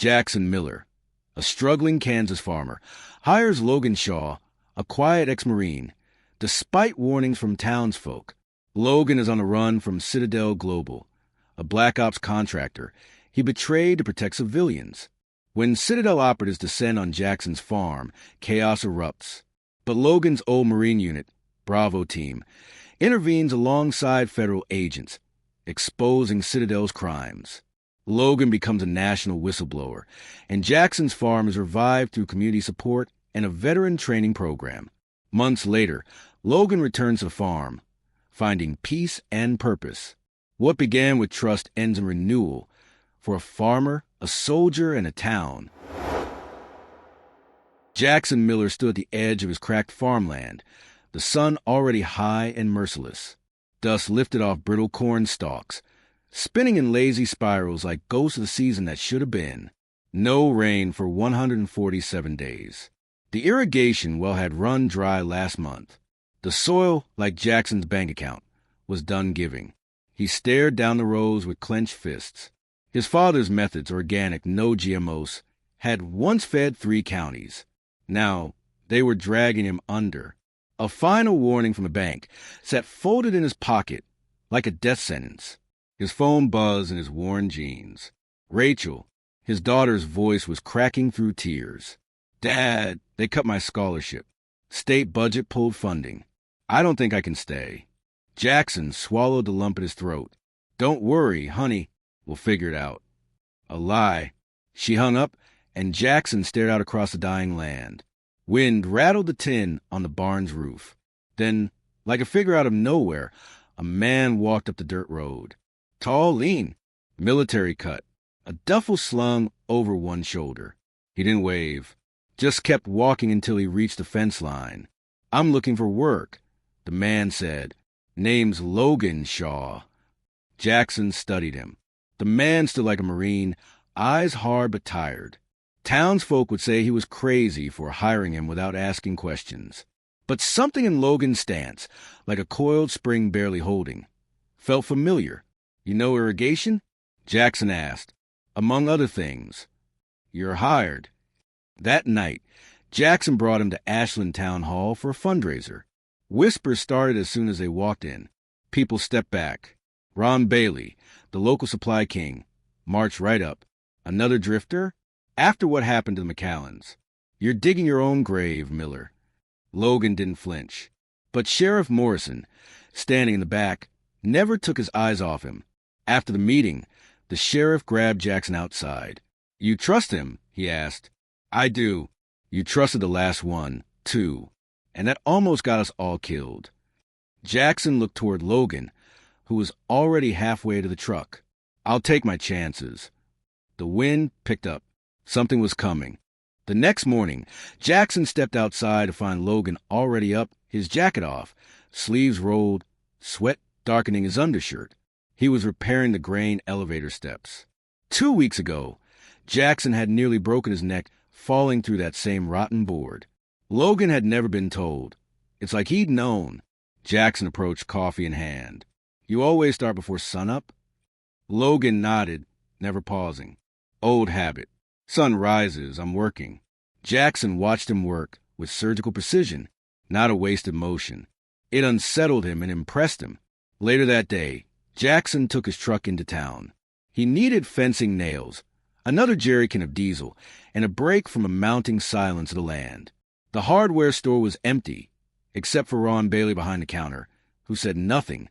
Jackson Miller, a struggling Kansas farmer, hires Logan Shaw, a quiet ex-Marine. Despite warnings from townsfolk, Logan is on the run from Citadel Global, a Black Ops contractor he betrayed to protect civilians. When Citadel operatives descend on Jackson's farm, chaos erupts. But Logan's old Marine unit, Bravo Team, intervenes alongside federal agents, exposing Citadel's crimes. Logan becomes a national whistleblower, and Jackson's farm is revived through community support and a veteran training program. Months later, Logan returns to the farm, finding peace and purpose. What began with trust ends in renewal for a farmer, a soldier, and a town. Jackson Miller stood at the edge of his cracked farmland, the sun already high and merciless. Dust lifted off brittle corn stalks, spinning in lazy spirals like ghosts of the season that should have been. No rain for 147 days. The irrigation well had run dry last month. The soil, like Jackson's bank account, was done giving. He stared down the rows with clenched fists. His father's methods, organic, no GMOs, had once fed 3 counties. Now, they were dragging him under. A final warning from the bank sat folded in his pocket like a death sentence. His phone buzzed in his worn jeans. Rachel, his daughter's voice was cracking through tears. "Dad, they cut my scholarship. State budget pulled funding. I don't think I can stay." Jackson swallowed the lump in his throat. "Don't worry, honey. We'll figure it out." A lie. She hung up, and Jackson stared out across the dying land. Wind rattled the tin on the barn's roof. Then, like a figure out of nowhere, a man walked up the dirt road. Tall, lean, military cut, a duffel slung over one shoulder. He didn't wave, just kept walking until he reached the fence line. "I'm looking for work," the man said. "Name's Logan Shaw." Jackson studied him. The man stood like a Marine, eyes hard but tired. Townsfolk would say he was crazy for hiring him without asking questions. But something in Logan's stance, like a coiled spring barely holding, felt familiar. "You know irrigation?" Jackson asked. "Among other things." "You're hired." That night, Jackson brought him to Ashland Town Hall for a fundraiser. Whispers started as soon as they walked in. People stepped back. Ron Bailey, the local supply king, marched right up. "Another drifter? After what happened to the McAllens. You're digging your own grave, Miller." Logan didn't flinch. But Sheriff Morrison, standing in the back, never took his eyes off him. After the meeting, the sheriff grabbed Jackson outside. "You trust him?" he asked. "I do. You trusted the last one, too. And that almost got us all killed." Jackson looked toward Logan, who was already halfway to the truck. "I'll take my chances." The wind picked up. Something was coming. The next morning, Jackson stepped outside to find Logan already up, his jacket off, sleeves rolled, sweat darkening his undershirt. He was repairing the grain elevator steps. 2 weeks ago, Jackson had nearly broken his neck falling through that same rotten board. Logan had never been told. It's like he'd known. Jackson approached, coffee in hand. "You always start before sunup?" Logan nodded, never pausing. "Old habit. Sun rises, I'm working." Jackson watched him work with surgical precision, not a wasted motion. It unsettled him and impressed him. Later that day, Jackson took his truck into town. He needed fencing nails, another jerrycan of diesel, and a break from a mounting silence of the land. The hardware store was empty, except for Ron Bailey behind the counter, who said nothing,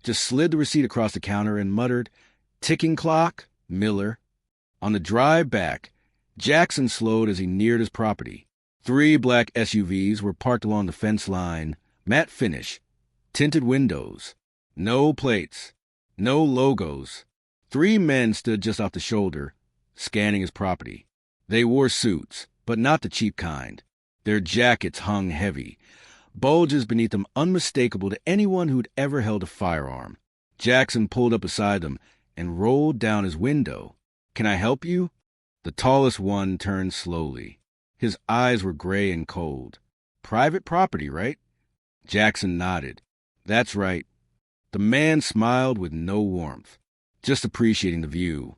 just slid the receipt across the counter and muttered, "Ticking clock, Miller." On the drive back, Jackson slowed as he neared his property. 3 black SUVs were parked along the fence line, matte finish, tinted windows, no plates, no logos. 3 men stood just off the shoulder, scanning his property. They wore suits, but not the cheap kind. Their jackets hung heavy, bulges beneath them unmistakable to anyone who'd ever held a firearm. Jackson pulled up beside them and rolled down his window. "Can I help you?" The tallest one turned slowly. His eyes were gray and cold. "Private property, right?" Jackson nodded. "That's right." The man smiled with no warmth, just appreciating the view.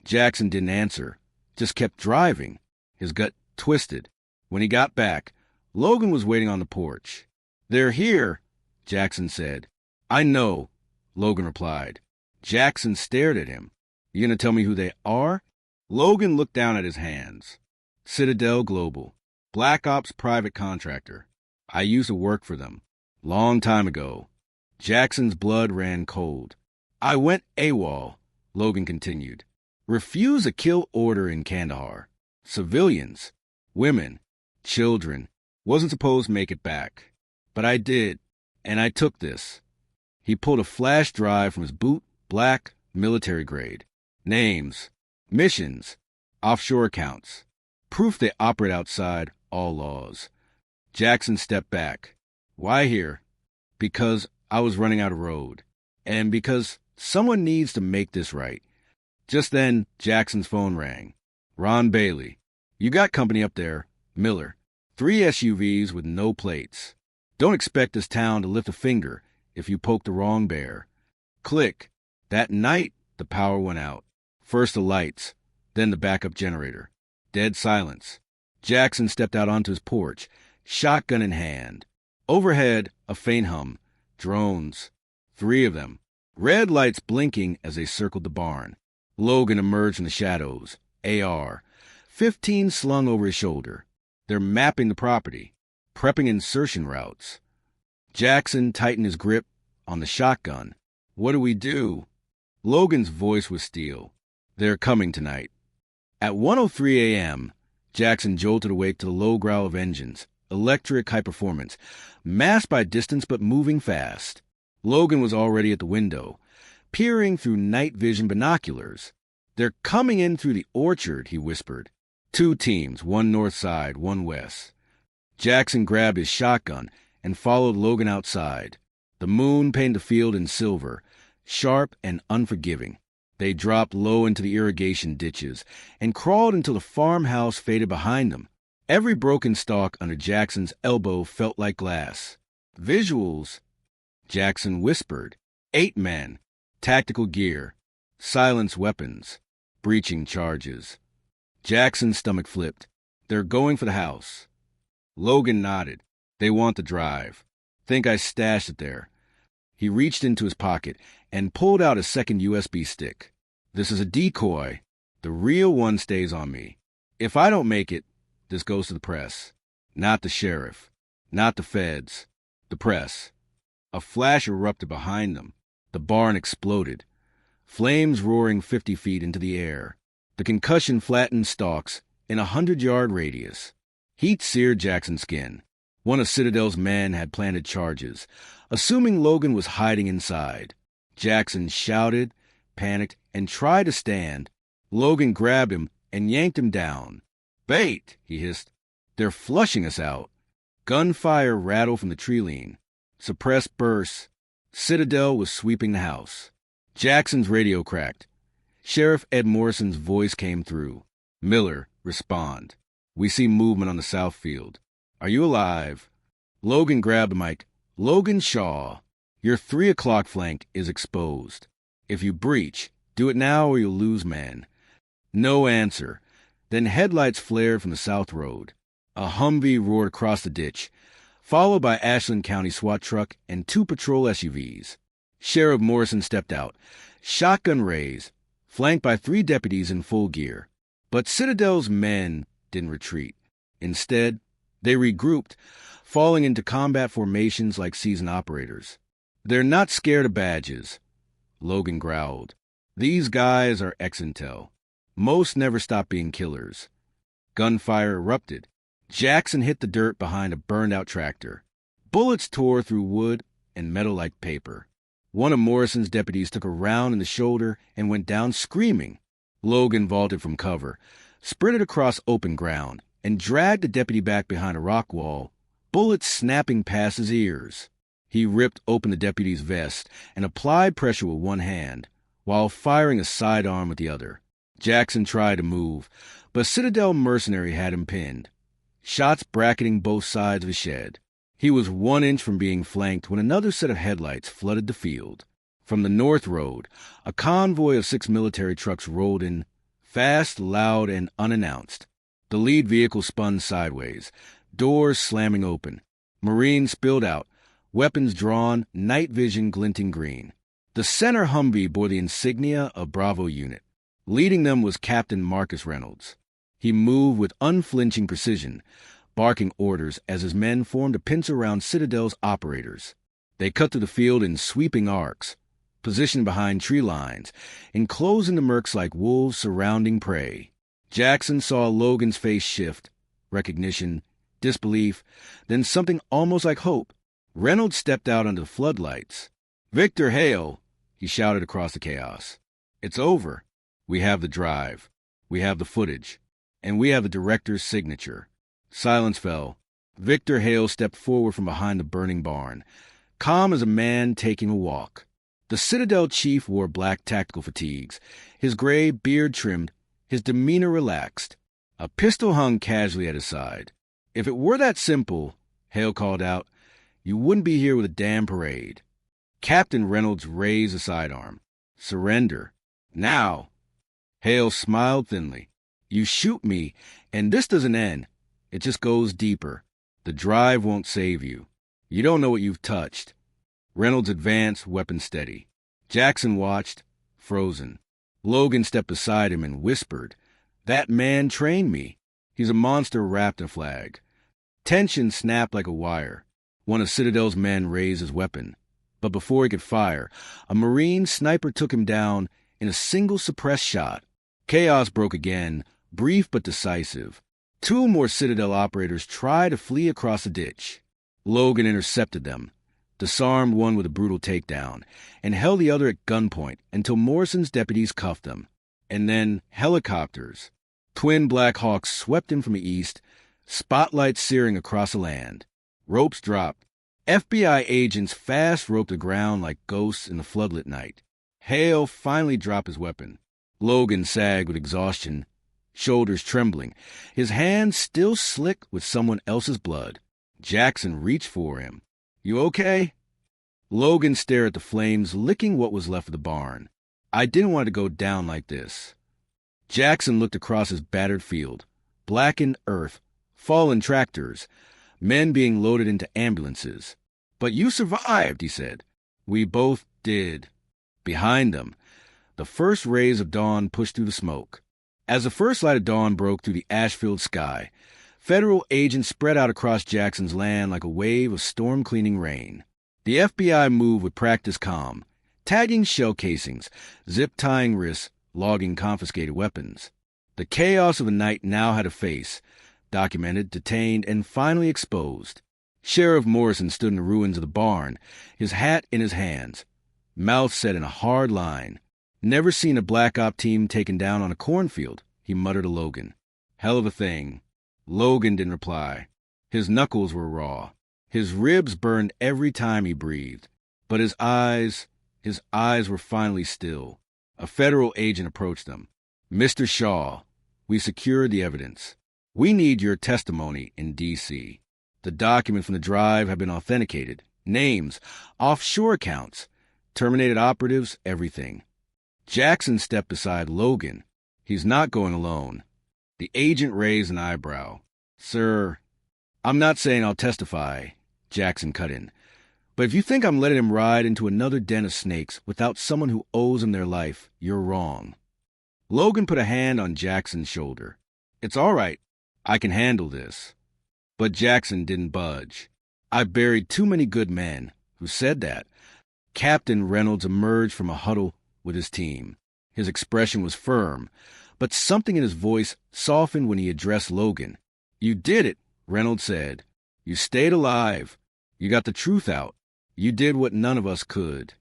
Jackson didn't answer, just kept driving. His gut twisted. When he got back, Logan was waiting on the porch. "They're here," Jackson said. "I know," Logan replied. Jackson stared at him. "You gonna tell me who they are?" Logan looked down at his hands. "Citadel Global. Black Ops private contractor. I used to work for them. Long time ago." Jackson's blood ran cold. "I went AWOL," Logan continued. "Refused a kill order in Kandahar. Civilians, women, children. Wasn't supposed to make it back. But I did, and I took this." He pulled a flash drive from his boot, black, military grade. Names, missions, offshore accounts. Proof they operate outside all laws. Jackson stepped back. "Why here?" "Because I was running out of road. And because someone needs to make this right." Just then, Jackson's phone rang. "Ron Bailey. You got company up there. Miller. 3 SUVs with no plates. Don't expect this town to lift a finger if you poke the wrong bear." Click. That night, the power went out. First the lights, then the backup generator. Dead silence. Jackson stepped out onto his porch, shotgun in hand. Overhead, a faint hum. Drones. 3 of them. Red lights blinking as they circled the barn. Logan emerged from the shadows. AR. 15 slung over his shoulder. They're mapping the property, prepping insertion routes. Jackson tightened his grip on the shotgun. "What do we do?" Logan's voice was steel. "They're coming tonight." At 1:03 a.m., Jackson jolted awake to the low growl of engines, electric high performance, masked by distance but moving fast. Logan was already at the window, peering through night vision binoculars. "They're coming in through the orchard," he whispered. 2 teams, one north side, one west. Jackson grabbed his shotgun and followed Logan outside. The moon painted the field in silver, sharp and unforgiving. They dropped low into the irrigation ditches and crawled until the farmhouse faded behind them. Every broken stalk under Jackson's elbow felt like glass. "Visuals," Jackson whispered. 8 men, tactical gear, silenced weapons, breaching charges. Jackson's stomach flipped. "They're going for the house." Logan nodded. "They want the drive. Think I stashed it there." He reached into his pocket and pulled out a second USB stick. "This is a decoy. The real one stays on me. If I don't make it, this goes to the press. Not the sheriff. Not the feds. The press." A flash erupted behind them. The barn exploded. Flames roaring 50 feet into the air. The concussion flattened stalks in a 100-yard radius. Heat seared Jackson's skin. One of Citadel's men had planted charges, assuming Logan was hiding inside. Jackson shouted, panicked, and tried to stand. Logan grabbed him and yanked him down. "Bait!" he hissed. "They're flushing us out." Gunfire rattled from the tree lean. Suppressed bursts. Citadel was sweeping the house. Jackson's radio cracked. Sheriff Ed Morrison's voice came through. "Miller, respond. We see movement on the south field. Are you alive?" Logan grabbed the mic. "Logan Shaw, your 3 o'clock flank is exposed. If you breach, do it now or you'll lose men." No answer. Then headlights flared from the south road. A Humvee roared across the ditch, followed by Ashland County SWAT truck and 2 patrol SUVs. Sheriff Morrison stepped out, shotgun raised, flanked by 3 deputies in full gear. But Citadel's men didn't retreat. Instead, they regrouped, falling into combat formations like seasoned operators. "They're not scared of badges," Logan growled. "These guys are ex-intel. Most never stop being killers." Gunfire erupted. Jackson hit the dirt behind a burned-out tractor. Bullets tore through wood and metal like paper. One of Morrison's deputies took a round in the shoulder and went down screaming. Logan vaulted from cover, sprinted across open ground, and dragged the deputy back behind a rock wall, bullets snapping past his ears. He ripped open the deputy's vest and applied pressure with one hand, while firing a sidearm with the other. Jackson tried to move, but Citadel mercenary had him pinned. Shots bracketing both sides of the shed. He was 1 inch from being flanked when another set of headlights flooded the field. From the north road, a convoy of 6 military trucks rolled in, Fast, loud, and unannounced. The lead vehicle spun sideways, doors slamming open. Marines spilled out, weapons drawn, night vision glinting green. The center Humvee bore the insignia of Bravo Unit. Leading them was Captain Marcus Reynolds. He moved with unflinching precision, barking orders as his men formed a pincer around Citadel's operators. They cut through the field in sweeping arcs, positioned behind tree lines, enclosing the mercs like wolves surrounding prey. Jackson saw Logan's face shift, recognition, disbelief, then something almost like hope. Reynolds stepped out under the floodlights. "Victor Hale," he shouted across the chaos. "It's over. We have the drive. We have the footage. And we have the director's signature." Silence fell. Victor Hale stepped forward from behind the burning barn, calm as a man taking a walk. The Citadel chief wore black tactical fatigues, his gray beard trimmed, his demeanor relaxed. A pistol hung casually at his side. "If it were that simple," Hale called out, "you wouldn't be here with a damn parade." Captain Reynolds raised a sidearm. "Surrender. Now." Hale smiled thinly. "You shoot me, and this doesn't end. It just goes deeper. The drive won't save you. You don't know what you've touched." Reynolds advanced, weapon steady. Jackson watched, frozen. Logan stepped beside him and whispered, "That man trained me. He's a monster wrapped in a flag." Tension snapped like a wire. One of Citadel's men raised his weapon. But before he could fire, a Marine sniper took him down in a single suppressed shot. Chaos broke again, brief but decisive. Two more Citadel operators tried to flee across the ditch. Logan intercepted them, disarmed one with a brutal takedown, and held the other at gunpoint until Morrison's deputies cuffed them. And then helicopters. Twin Black Hawks swept in from the east, spotlights searing across the land. Ropes dropped. FBI agents fast roped the ground like ghosts in the floodlit night. Hale finally dropped his weapon. Logan sagged with exhaustion, shoulders trembling, his hands still slick with someone else's blood. Jackson reached for him. "You okay?" Logan stared at the flames, licking what was left of the barn. "I didn't want to go down like this." Jackson looked across his battered field. Blackened earth, fallen tractors, men being loaded into ambulances. "But you survived," he said. "We both did." Behind them, the first rays of dawn pushed through the smoke. As the first light of dawn broke through the ash-filled sky, federal agents spread out across Jackson's land like a wave of storm-cleaning rain. The FBI moved with practiced calm, tagging shell casings, zip-tying wrists, logging confiscated weapons. The chaos of the night now had a face, documented, detained, and finally exposed. Sheriff Morrison stood in the ruins of the barn, his hat in his hands, mouth set in a hard line. "Never seen a black op team taken down on a cornfield," he muttered to Logan. "Hell of a thing." Logan didn't reply. His knuckles were raw. His ribs burned every time he breathed. But his eyes were finally still. A federal agent approached them. "Mr. Shaw, we secured the evidence. We need your testimony in D.C. The document from the drive have been authenticated. Names, offshore accounts, terminated operatives, everything." Jackson stepped beside Logan. "He's not going alone." The agent raised an eyebrow. "Sir, I'm not saying I'll testify," Jackson cut in. "But if you think I'm letting him ride into another den of snakes without someone who owes him their life, you're wrong." Logan put a hand on Jackson's shoulder. "It's all right. I can handle this." But Jackson didn't budge. "I've buried too many good men." Who said that? Captain Reynolds emerged from a huddle with his team. His expression was firm, but something in his voice softened when he addressed Logan. "You did it," Reynolds said. "You stayed alive. You got the truth out. You did what none of us could."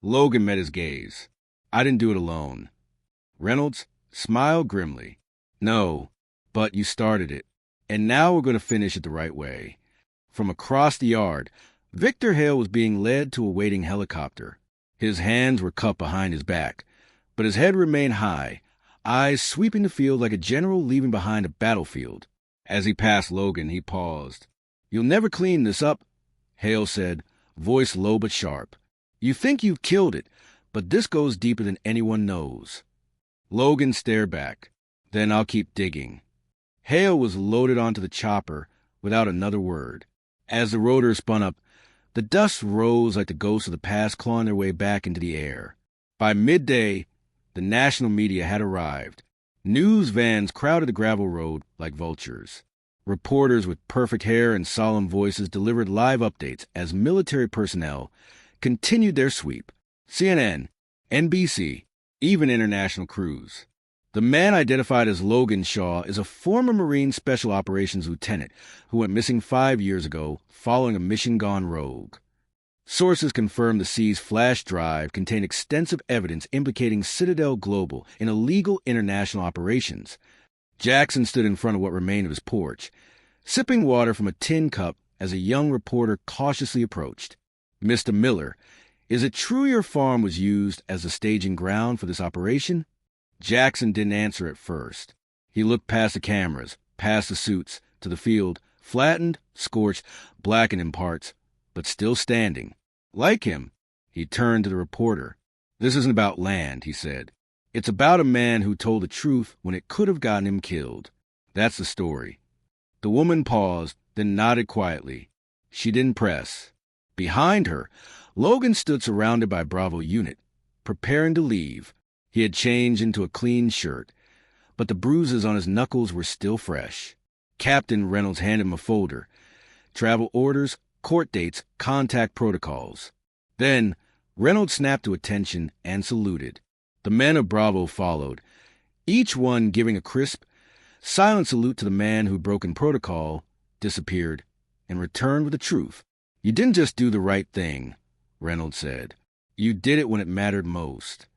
Logan met his gaze. "I didn't do it alone." Reynolds smiled grimly. "No, but you started it. And now we're going to finish it the right way." From across the yard, Victor Hale was being led to a waiting helicopter. His hands were cupped behind his back, but his head remained high, eyes sweeping the field like a general leaving behind a battlefield. As he passed Logan, he paused. "You'll never clean this up," Hale said, voice low but sharp. "You think you've killed it, but this goes deeper than anyone knows." Logan stared back. Then I'll keep digging. Hale was loaded onto the chopper without another word. As the rotor spun up, the dust rose like the ghosts of the past clawing their way back into the air. By midday, the national media had arrived. News vans crowded the gravel road like vultures. Reporters with perfect hair and solemn voices delivered live updates as military personnel continued their sweep. CNN, NBC, even international crews. The man identified as Logan Shaw is a former Marine Special Operations lieutenant who went missing 5 years ago following a mission gone rogue. Sources confirmed the seized flash drive contained extensive evidence implicating Citadel Global in illegal international operations. Jackson stood in front of what remained of his porch, sipping water from a tin cup as a young reporter cautiously approached. "Mr. Miller, is it true your farm was used as a staging ground for this operation?" Jackson didn't answer at first. He looked past the cameras, past the suits, to the field, flattened, scorched, blackened in parts, but still standing. Like him, he turned to the reporter. "This isn't about land," he said. "It's about a man who told the truth when it could have gotten him killed. That's the story." The woman paused, then nodded quietly. She didn't press. Behind her, Logan stood surrounded by Bravo unit, preparing to leave. He had changed into a clean shirt, but the bruises on his knuckles were still fresh. Captain Reynolds handed him a folder. Travel orders, court dates, contact protocols. Then, Reynolds snapped to attention and saluted. The men of Bravo followed, each one giving a crisp, silent salute to the man who'd broken protocol, disappeared, and returned with the truth. "You didn't just do the right thing," Reynolds said. "You did it when it mattered most."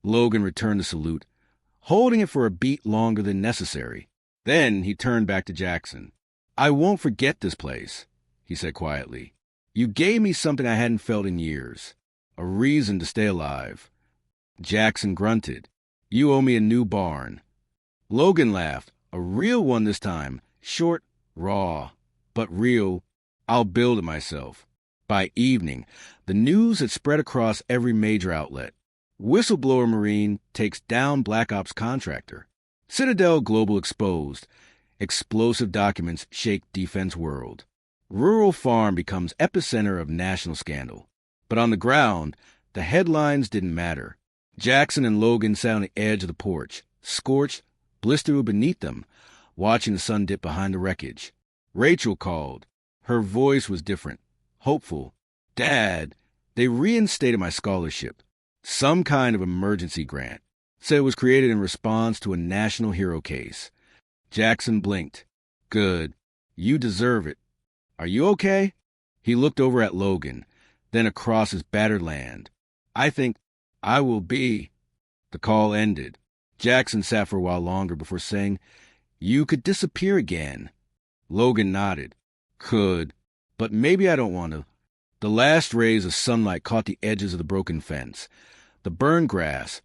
Logan returned the salute, holding it for a beat longer than necessary. Then he turned back to Jackson. "I won't forget this place," he said quietly. "You gave me something I hadn't felt in years, a reason to stay alive." Jackson grunted. "You owe me a new barn." Logan laughed, "A real one this time, short, raw, but real. I'll build it myself." By evening, the news had spread across every major outlet. Whistleblower Marine takes down Black Ops contractor. Citadel Global exposed. Explosive documents shake defense world. Rural farm becomes epicenter of national scandal. But on the ground, the headlines didn't matter. Jackson and Logan sat on the edge of the porch, scorched, blistered beneath them, watching the sun dip behind the wreckage. Rachel called. Her voice was different, hopeful. "Dad, they reinstated my scholarship. Some kind of emergency grant. Said it was created in response to a national hero case." Jackson blinked. "Good. You deserve it. Are you okay?" He looked over at Logan, then across his battered land. "I think I will be." The call ended. Jackson sat for a while longer before saying, "You could disappear again." Logan nodded. "Could. But maybe I don't want to." The last rays of sunlight caught the edges of the broken fence, the burned grass,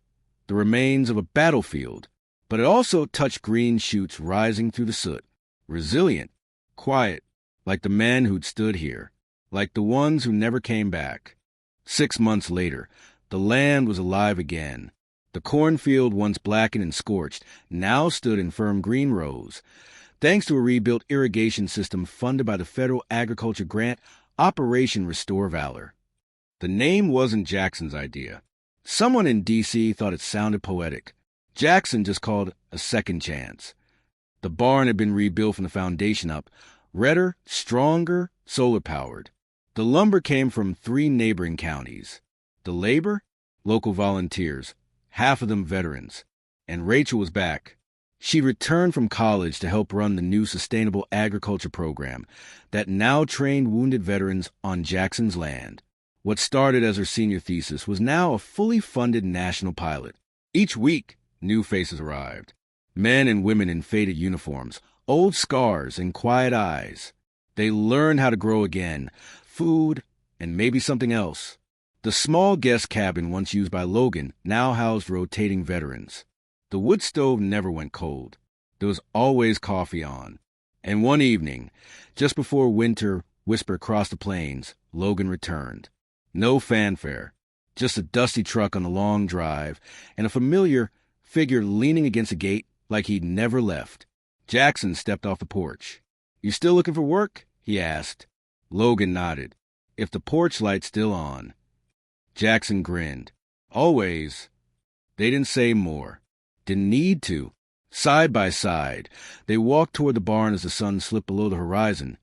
the remains of a battlefield, but it also touched green shoots rising through the soot, resilient, quiet, like the men who'd stood here, like the ones who never came back. 6 months later, the land was alive again. The cornfield, once blackened and scorched, now stood in firm green rows, thanks to a rebuilt irrigation system funded by the federal agriculture grant Operation Restore Valor. The name wasn't Jackson's idea. Someone in D.C. thought it sounded poetic. Jackson just called it a second chance. The barn had been rebuilt from the foundation up, redder, stronger, solar-powered. The lumber came from 3 neighboring counties. The labor? Local volunteers, half of them veterans. And Rachel was back. She returned from college to help run the new sustainable agriculture program that now trained wounded veterans on Jackson's land. What started as her senior thesis was now a fully funded national pilot. Each week, new faces arrived. Men and women in faded uniforms, old scars and quiet eyes. They learned how to grow again, food, and maybe something else. The small guest cabin once used by Logan now housed rotating veterans. The wood stove never went cold. There was always coffee on. And one evening, just before winter whispered across the plains, Logan returned. No fanfare, just a dusty truck on the long drive and a familiar, figure leaning against a gate like he'd never left. Jackson stepped off the porch. "You still looking for work?" he asked. Logan nodded. "If the porch light's still on." Jackson grinned. "Always." They didn't say more. Didn't need to. Side by side, they walked toward the barn as the sun slipped below the horizon,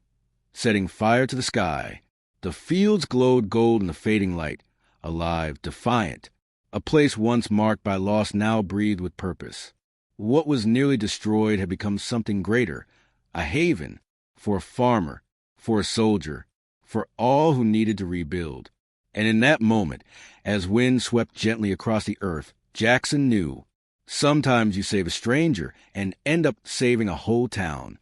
setting fire to the sky. The fields glowed gold in the fading light, alive, defiant. A place once marked by loss now breathed with purpose. What was nearly destroyed had become something greater, a haven, for a farmer, for a soldier, for all who needed to rebuild. And in that moment, as wind swept gently across the earth, Jackson knew. Sometimes you save a stranger and end up saving a whole town.